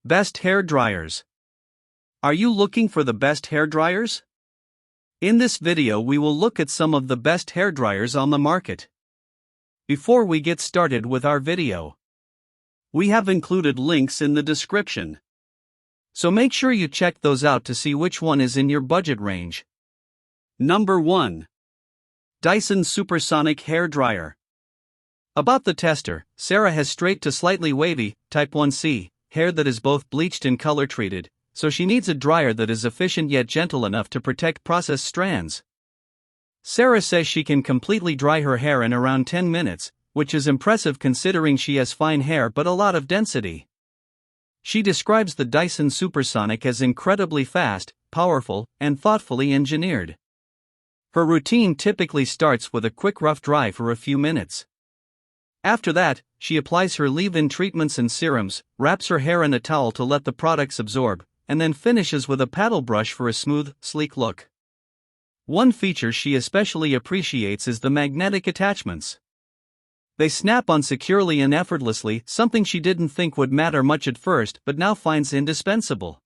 Best hair dryers. Are you looking for the best hair dryers? In this video we will look at some of the best hair dryers on the market. Before we get started with our video, we have included links in the description, so make sure you check those out to see which one is in your budget range. Number 1. Dyson Supersonic Hair Dryer. About the tester, Sarah has straight to slightly wavy, type 1C, hair that is both bleached and color treated, so she needs a dryer that is efficient yet gentle enough to protect processed strands. Sarah says she can completely dry her hair in around 10 minutes, which is impressive considering she has fine hair but a lot of density. She describes the Dyson Supersonic as incredibly fast, powerful, and thoughtfully engineered. Her routine typically starts with a quick rough dry for a few minutes. After that, she applies her leave-in treatments and serums, wraps her hair in a towel to let the products absorb, and then finishes with a paddle brush for a smooth, sleek look. One feature she especially appreciates is the magnetic attachments. They snap on securely and effortlessly, something she didn't think would matter much at first but now finds indispensable.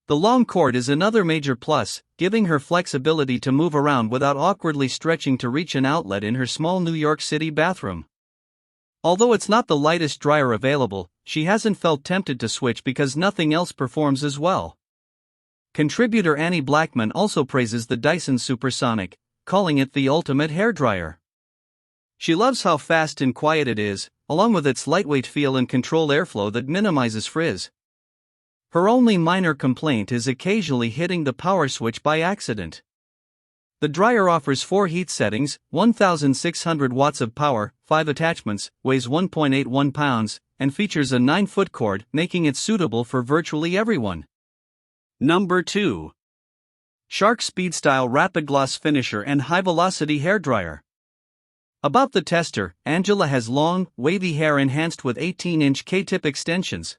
The long cord is another major plus, giving her flexibility to move around without awkwardly stretching to reach an outlet in her small New York City bathroom. Although it's not the lightest dryer available, she hasn't felt tempted to switch because nothing else performs as well. Contributor Annie Blackman also praises the Dyson Supersonic, calling it the ultimate hairdryer. She loves how fast and quiet it is, along with its lightweight feel and controlled airflow that minimizes frizz. Her only minor complaint is occasionally hitting the power switch by accident. The dryer offers 4 heat settings, 1,600 watts of power, 5 attachments, weighs 1.81 pounds, and features a 9-foot cord, making it suitable for virtually everyone. Number 2. Shark SpeedStyle RapidGloss Finisher and High-Velocity Hairdryer. About the tester, Angela has long, wavy hair enhanced with 18-inch K-tip extensions.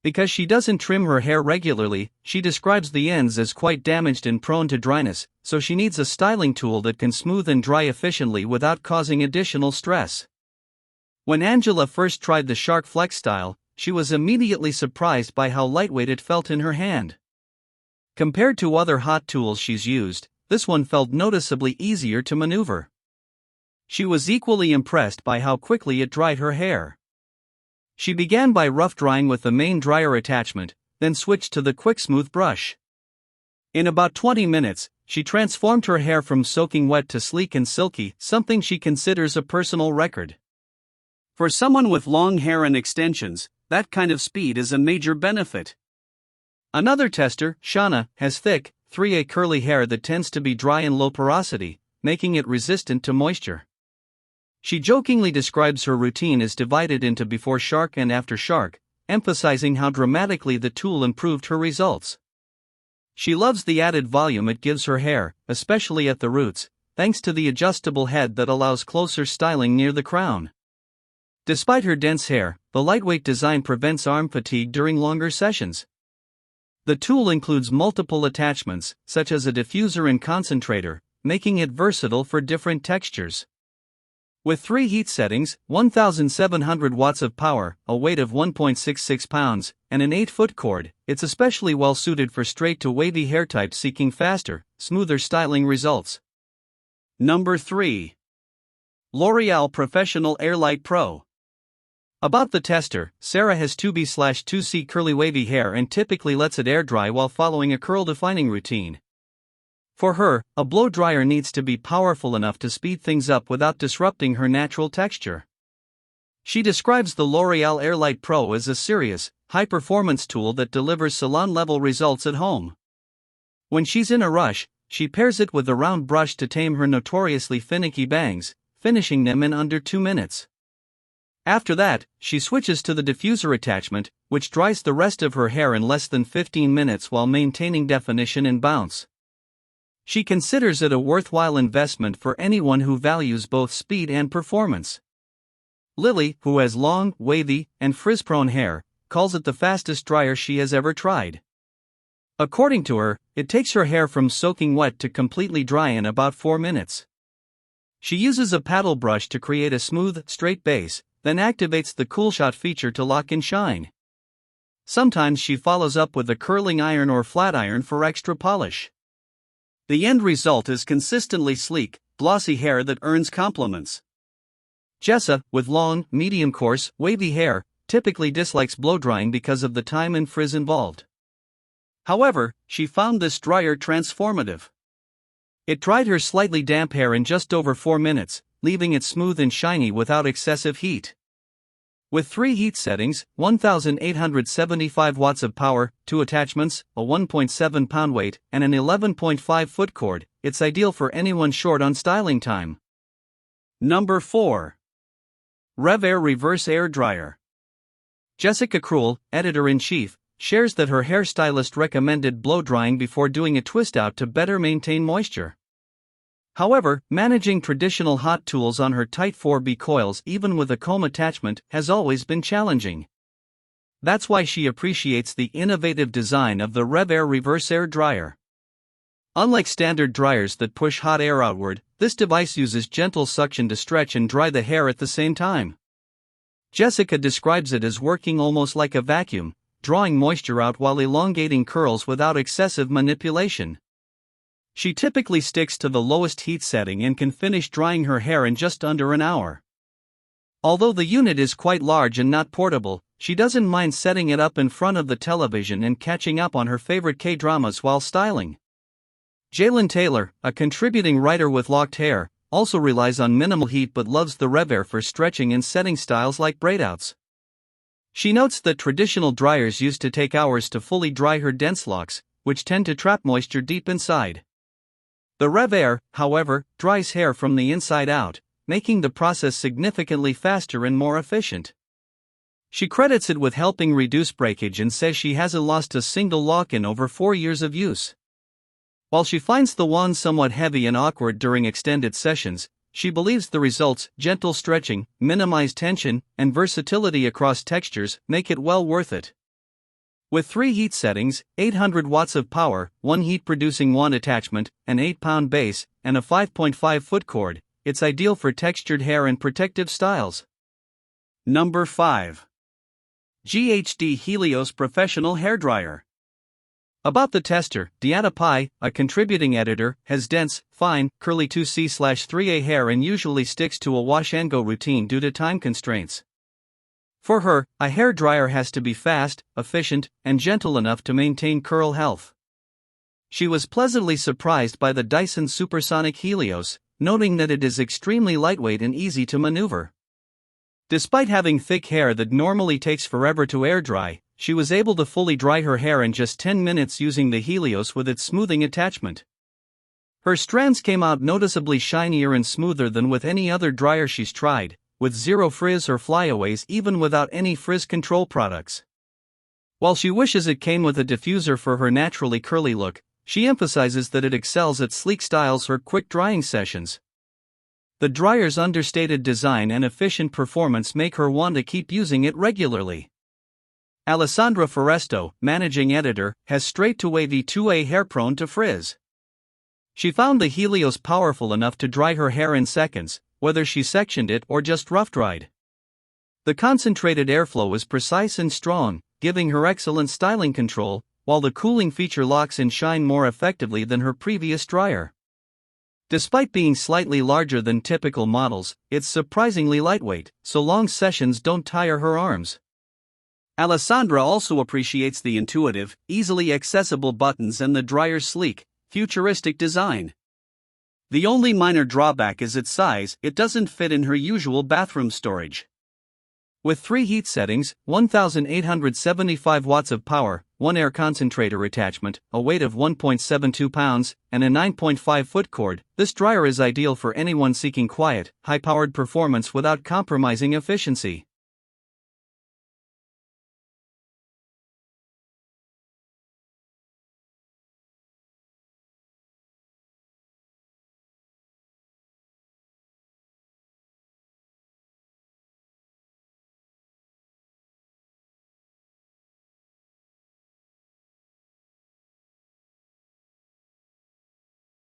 Because she doesn't trim her hair regularly, she describes the ends as quite damaged and prone to dryness, so she needs a styling tool that can smooth and dry efficiently without causing additional stress. When Angela first tried the Shark FlexStyle, she was immediately surprised by how lightweight it felt in her hand. Compared to other hot tools she's used, this one felt noticeably easier to maneuver. She was equally impressed by how quickly it dried her hair. She began by rough drying with the main dryer attachment, then switched to the quick smooth brush. In about 20 minutes, she transformed her hair from soaking wet to sleek and silky, something she considers a personal record. For someone with long hair and extensions, that kind of speed is a major benefit. Another tester, Shauna, has thick, 3A curly hair that tends to be dry and low porosity, making it resistant to moisture. She jokingly describes her routine as divided into before Shark and after Shark, emphasizing how dramatically the tool improved her results. She loves the added volume it gives her hair, especially at the roots, thanks to the adjustable head that allows closer styling near the crown. Despite her dense hair, the lightweight design prevents arm fatigue during longer sessions. The tool includes multiple attachments, such as a diffuser and concentrator, making it versatile for different textures. With 3 heat settings, 1,700 watts of power, a weight of 1.66 pounds, and an 8-foot cord, it's especially well suited for straight to wavy hair types seeking faster, smoother styling results. Number 3. L'Oreal Professionel AirLight Pro. About the tester, Sarah has 2B/2C curly wavy hair and typically lets it air dry while following a curl defining routine. For her, a blow dryer needs to be powerful enough to speed things up without disrupting her natural texture. She describes the L'Oreal AirLight Pro as a serious, high-performance tool that delivers salon-level results at home. When she's in a rush, she pairs it with a round brush to tame her notoriously finicky bangs, finishing them in under 2 minutes. After that, she switches to the diffuser attachment, which dries the rest of her hair in less than 15 minutes while maintaining definition and bounce. She considers it a worthwhile investment for anyone who values both speed and performance. Lily, who has long, wavy, and frizz-prone hair, calls it the fastest dryer she has ever tried. According to her, it takes her hair from soaking wet to completely dry in about 4 minutes. She uses a paddle brush to create a smooth, straight base, then activates the Cool Shot feature to lock in shine. Sometimes she follows up with a curling iron or flat iron for extra polish. The end result is consistently sleek, glossy hair that earns compliments. Jessa, with long, medium-coarse, wavy hair, typically dislikes blow-drying because of the time and frizz involved. However, she found this dryer transformative. It dried her slightly damp hair in just over 4 minutes, leaving it smooth and shiny without excessive heat. With 3 heat settings, 1,875 watts of power, 2 attachments, a 1.7 pound weight, and an 11.5 foot cord, it's ideal for anyone short on styling time. Number 4. RevAir Reverse Air Dryer. Jessica Krull, editor-in-chief, shares that her hairstylist recommended blow-drying before doing a twist-out to better maintain moisture. However, managing traditional hot tools on her tight 4B coils even with a comb attachment has always been challenging. That's why she appreciates the innovative design of the RevAir Reverse Air Dryer. Unlike standard dryers that push hot air outward, this device uses gentle suction to stretch and dry the hair at the same time. Jessica describes it as working almost like a vacuum, drawing moisture out while elongating curls without excessive manipulation. She typically sticks to the lowest heat setting and can finish drying her hair in just under an hour. Although the unit is quite large and not portable, she doesn't mind setting it up in front of the television and catching up on her favorite K-dramas while styling. Jalen Taylor, a contributing writer with locked hair, also relies on minimal heat but loves the RevAir for stretching and setting styles like braidouts. She notes that traditional dryers used to take hours to fully dry her dense locks, which tend to trap moisture deep inside. The RevAir, however, dries hair from the inside out, making the process significantly faster and more efficient. She credits it with helping reduce breakage and says she hasn't lost a single lock in over 4 years of use. While she finds the wand somewhat heavy and awkward during extended sessions, she believes the results, gentle stretching, minimized tension, and versatility across textures, make it well worth it. With 3 heat settings, 800 watts of power, 1 heat-producing wand attachment, an 8-pound base, and a 5.5 foot cord, it's ideal for textured hair and protective styles. Number 5. GHD Helios Professionel Hairdryer. About the tester, Deanna Pai, a contributing editor, has dense, fine, curly 2C/3A hair and usually sticks to a wash-and-go routine due to time constraints. For her, a hair dryer has to be fast, efficient, and gentle enough to maintain curl health. She was pleasantly surprised by the Dyson Supersonic Helios, noting that it is extremely lightweight and easy to maneuver. Despite having thick hair that normally takes forever to air dry, she was able to fully dry her hair in just 10 minutes using the Helios with its smoothing attachment. Her strands came out noticeably shinier and smoother than with any other dryer she's tried, with zero frizz or flyaways even without any frizz control products. While she wishes it came with a diffuser for her naturally curly look, she emphasizes that it excels at sleek styles or quick drying sessions. The dryer's understated design and efficient performance make her want to keep using it regularly. Alessandra Foresto, managing editor, has straight to wavy 2A hair prone to frizz. She found the Helios powerful enough to dry her hair in seconds, whether she sectioned it or just rough-dried. The concentrated airflow is precise and strong, giving her excellent styling control, while the cooling feature locks in shine more effectively than her previous dryer. Despite being slightly larger than typical models, it's surprisingly lightweight, so long sessions don't tire her arms. Alessandra also appreciates the intuitive, easily accessible buttons and the dryer's sleek, futuristic design. The only minor drawback is its size; it doesn't fit in her usual bathroom storage. With 3 heat settings, 1,875 watts of power, 1 air concentrator attachment, a weight of 1.72 pounds, and a 9.5 foot cord, this dryer is ideal for anyone seeking quiet, high-powered performance without compromising efficiency.